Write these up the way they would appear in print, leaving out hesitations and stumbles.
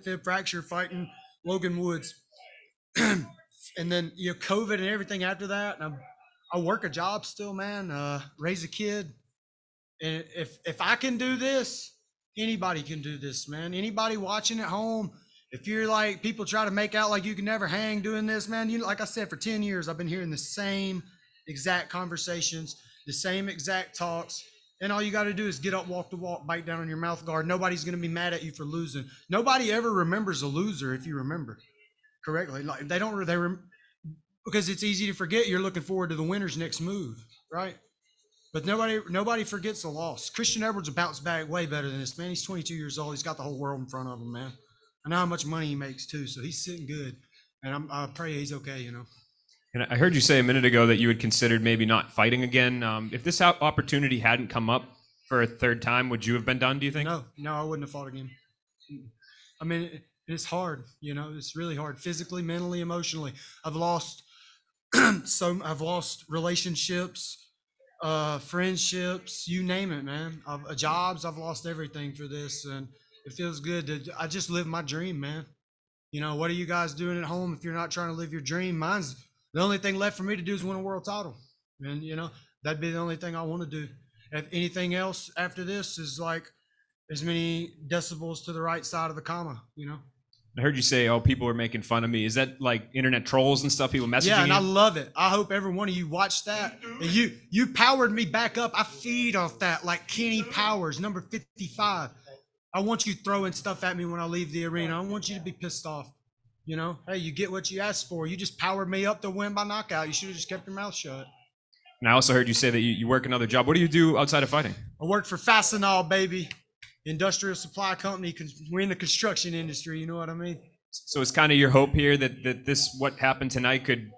fib fracture fighting Logan Woods. And then COVID and everything after that. And I work a job still, man. Raise a kid, and if I can do this, anybody can do this, man. Anybody watching at home, if you're like people try to make out like you can never hang doing this, man. Like I said, for 10 years, I've been hearing the same exact conversations, the same exact talks. And all you got to do is get up, walk the walk, bite down on your mouth guard. Nobody's going to be mad at you for losing. Nobody ever remembers a loser if you remember correctly. Like they don't, because it's easy to forget. You're looking forward to the winner's next move, right? But nobody forgets the loss. Christian Edwards will bounce back way better than this, man. He's 22 years old. He's got the whole world in front of him, man. I know how much money he makes too, so he's sitting good. And I pray he's okay, And I heard you say a minute ago that you had considered maybe not fighting again. If this opportunity hadn't come up for a third time, would you have been done, do you think? No, I wouldn't have fought again. I mean, it's hard, it's really hard, physically, mentally, emotionally. I've lost I've lost relationships, friendships, you name it, man. Jobs, I've lost everything for this, and it feels good I just live my dream, man. What are you guys doing at home if you're not trying to live your dream? Mine's the only thing left for me to do is win a world title, and that'd be the only thing I want to do. If anything else after this is like as many decibels to the right side of the comma, I heard you say, "Oh, people are making fun of me." Is that like internet trolls and stuff? People messaging you? Yeah, and I love it. I hope every one of you watched that. And you powered me back up. I feed off that like Kenny Powers, number 55. I want you throwing stuff at me when I leave the arena. I want you to be pissed off. Hey, you get what you asked for. You just powered me up to win by knockout. You should have just kept your mouth shut. And I also heard you say that you work another job. What do you do outside of fighting? I work for Fastenal, baby. Industrial supply company. We're in the construction industry. You know what I mean? So it's kind of your hope here that this, what happened tonight could,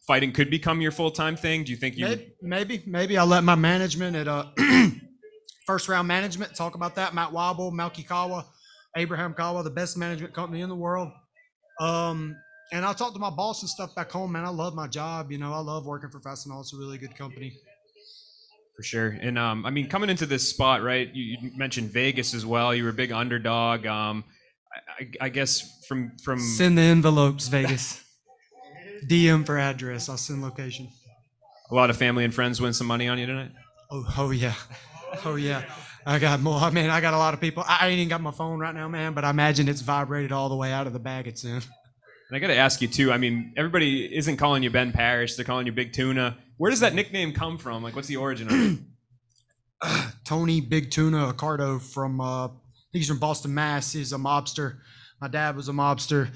fighting could become your full-time thing. Do you think you maybe I'll let my management at First Round Management talk about that. Matt Wobble, Malky Kawa, Abraham Kawa, the best management company in the world. And I'll talk to my boss and stuff back home, man. I love my job. I love working for Fastenal. It's a really good company. For sure. And I mean, coming into this spot, right, you mentioned Vegas as well. You were a big underdog. I guess from Send the envelopes, Vegas. DM for address. I'll send location. A lot of family and friends win some money on you tonight? Oh yeah. Oh yeah. I got more. I mean, I got a lot of people. I ain't even got my phone right now, man, but I imagine it's vibrated all the way out of the bag it's in. And I got to ask you too. I mean, everybody isn't calling you Ben Parrish. They're calling you Big Tuna. Where does that nickname come from? Like, what's the origin of it? Tony Big Tuna Accardo from, he's from Boston, Mass. He's a mobster. My dad was a mobster.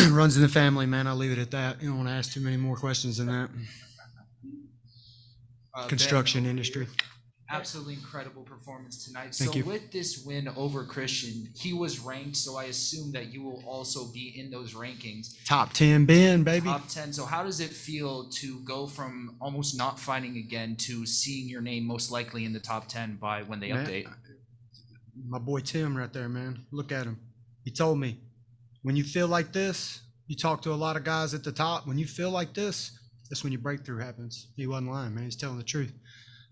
Runs in the family, man. I'll leave it at that. You don't want to ask too many more questions than that. Construction industry. Absolutely incredible performance tonight. Thank you. With this win over Christian, he was ranked, so I assume that you will also be in those rankings. Top 10 Ben, baby. Top 10. So how does it feel to go from almost not fighting again to seeing your name most likely in the top 10 by when they update? My boy Tim right there, man. Look at him. He told me, when you feel like this, you talk to a lot of guys at the top. When you feel like this, that's when your breakthrough happens. He wasn't lying, man. He's telling the truth.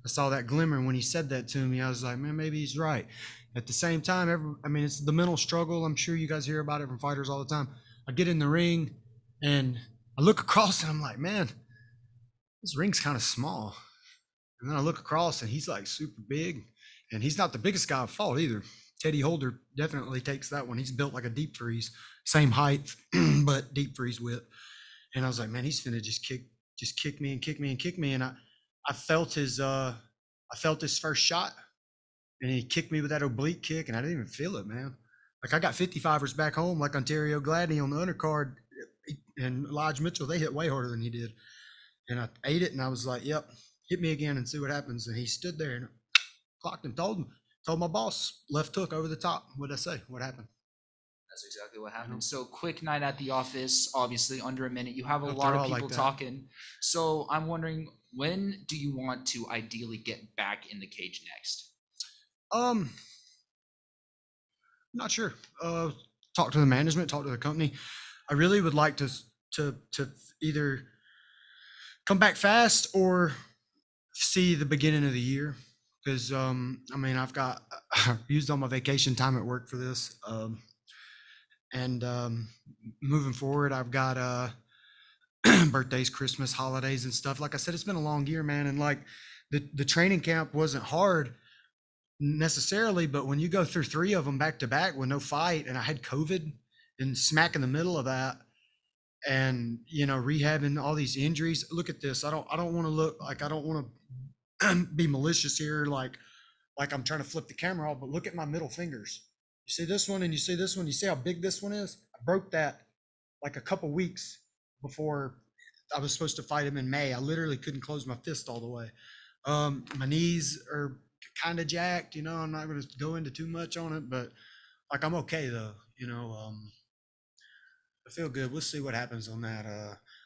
I saw that glimmer, and when he said that to me, I was like, man, maybe he's right. At the same time, it's the mental struggle. I'm sure you guys hear about it from fighters all the time. I get in the ring, and I look across, and I'm like, man, this ring's kind of small. And then I look across, and he's like super big, and he's not the biggest guy I've fought either. Teddy Holder definitely takes that one. He's built like a deep freeze, same height, but deep freeze width. And I was like, man, he's finna just kick me and kick me and kick me. And I felt his first shot, and he kicked me with that oblique kick, and I didn't even feel it, man. Like I got 55ers back home, like Ontario Gladney on the undercard, and Elijah Mitchell. They hit way harder than he did, and I ate it, and I was like, "Yep, hit me again and see what happens." And he stood there and clocked him, told my boss, left hook over the top. What'd I say? What happened? That's exactly what happened. So quick night at the office, obviously under a minute. You have a lot of people talking. So I'm wondering, when do you want to ideally get back in the cage next? I'm not sure. Talk to the management, talk to the company. I really would like to either come back fast or see the beginning of the year. Because I've used all my vacation time at work for this. And moving forward, I've got birthdays, Christmas, holidays, and stuff. Like I said, it's been a long year, man. And like the training camp wasn't hard necessarily, but when you go through 3 of them back to back with no fight, and I had COVID and smack in the middle of that, and rehabbing all these injuries. Look at this. I don't want to look like, I don't want to be malicious here, like I'm trying to flip the camera off, but look at my middle fingers. You see this one and you see this one. You see how big this one is? I broke that like a couple weeks before I was supposed to fight him in May. I literally couldn't close my fist all the way. My knees are kind of jacked, I'm not going to go into too much on it, but like I'm okay though, I feel good. We'll see what happens on that.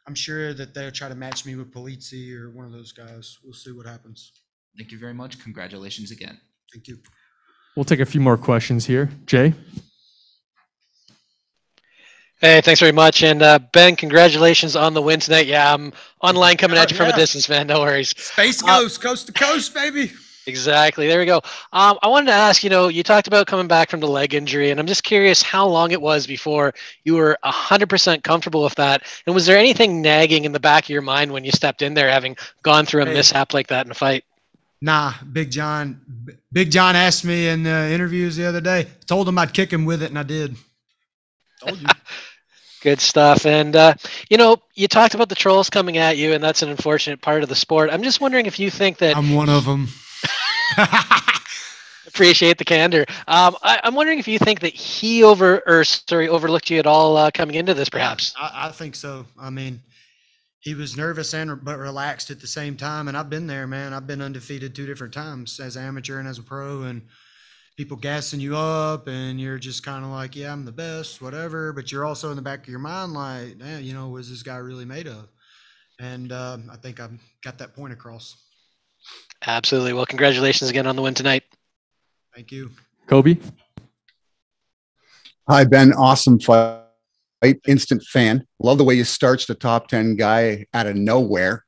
I'm sure that they'll try to match me with Polizzi or one of those guys. We'll see what happens. Thank you very much. Congratulations again. Thank you. We'll take a few more questions here. Jay? Hey, thanks very much. And Ben, congratulations on the win tonight. Yeah, I'm online coming at you from a distance, man. No worries. Space Ghost, coast to coast, baby. Exactly. There we go. I wanted to ask, you talked about coming back from the leg injury, and I'm just curious how long it was before you were 100% comfortable with that. And was there anything nagging in the back of your mind when you stepped in there, having gone through a mishap like that in a fight? Nah, Big John asked me in the interviews the other day. Told him I'd kick him with it, and I did. Told you. Good stuff. And, you talked about the trolls coming at you, and that's an unfortunate part of the sport. I'm just wondering if you think that... I'm one of them. Appreciate the candor. I'm wondering if you think that he overlooked you at all coming into this, perhaps. I think so. I mean, he was nervous but relaxed at the same time. And I've been there, man. I've been undefeated 2 different times as an amateur and as a pro, and people gassing you up, and you're just kind of like, yeah, I'm the best, whatever. But you're also in the back of your mind like, what is this guy really made of? And I think I've got that point across. Absolutely. Well, congratulations again on the win tonight. Thank you. Kobe? Hi, Ben. Awesome fight. Instant fan. Love the way you starched the top 10 guy out of nowhere.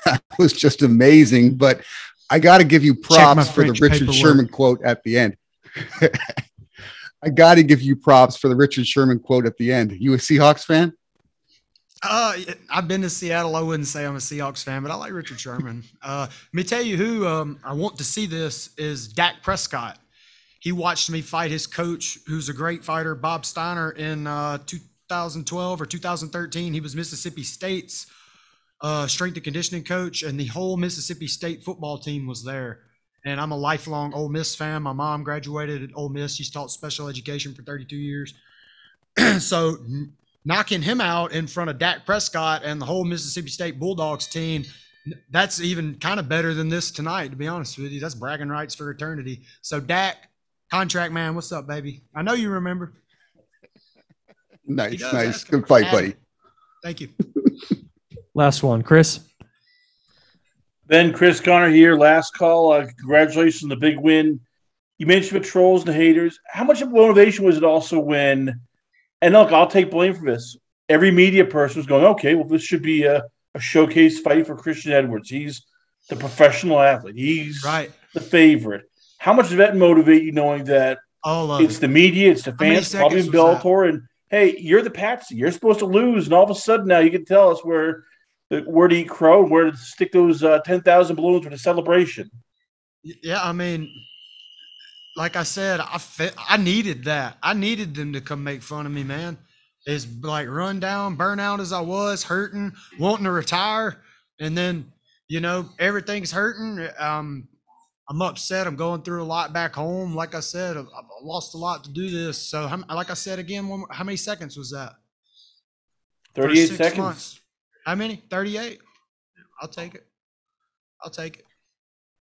That was just amazing. But I got to give you props for the Richard Sherman quote at the end. I got to give you props for the Richard Sherman quote at the end. You a Seahawks fan? I've been to Seattle. I wouldn't say I'm a Seahawks fan, but I like Richard Sherman. Let me tell you who I want to see this is Dak Prescott. He watched me fight his coach, who's a great fighter, Bob Steiner, in 2012 or 2013. He was Mississippi State's strength and conditioning coach, and the whole Mississippi State football team was there. And I'm a lifelong Ole Miss fan. My mom graduated at Ole Miss. She's taught special education for 32 years. So knocking him out in front of Dak Prescott and the whole Mississippi State Bulldogs team, that's even kind of better than this tonight, to be honest with you. That's bragging rights for eternity. So Dak, contract man, what's up, baby? I know you remember. Nice. Good fight, buddy. Thank you. Last one, Chris. Ben, Chris Connor here. Last call. Congratulations on the big win. You mentioned the trolls and the haters. How much of motivation was it also when, and look, I'll take blame for this, every media person was going, okay, well, this should be a showcase fight for Christian Edwards. He's the professional athlete. He's right. The favorite. How much does that motivate you knowing that it's the media, it's the fans, probably in Bellator, and hey, you're the patsy. You're supposed to lose, and all of a sudden now you can tell us where to eat crow and where to stick those 10,000 balloons with a celebration. Yeah, I mean, like I said, I needed that. I needed them to come make fun of me, man. As like run down, burn out as I was, hurting, wanting to retire, and then everything's hurting. I'm upset. I'm going through a lot back home. Like I said, I've lost a lot to do this. So, like I said again, how many seconds was that? 38 seconds. Months. How many? 38. I'll take it.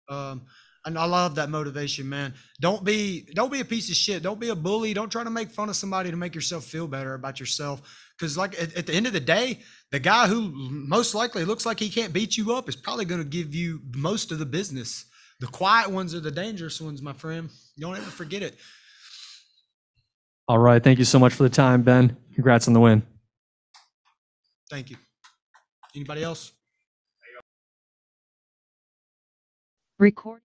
And I love that motivation, man. Don't be a piece of shit. Don't be a bully. Don't try to make fun of somebody to make yourself feel better about yourself. Because like at the end of the day, the guy who most likely looks like he can't beat you up is probably going to give you most of the business. The quiet ones are the dangerous ones, my friend. Don't ever forget it. All right. Thank you so much for the time, Ben. Congrats on the win. Thank you. Anybody else? Record.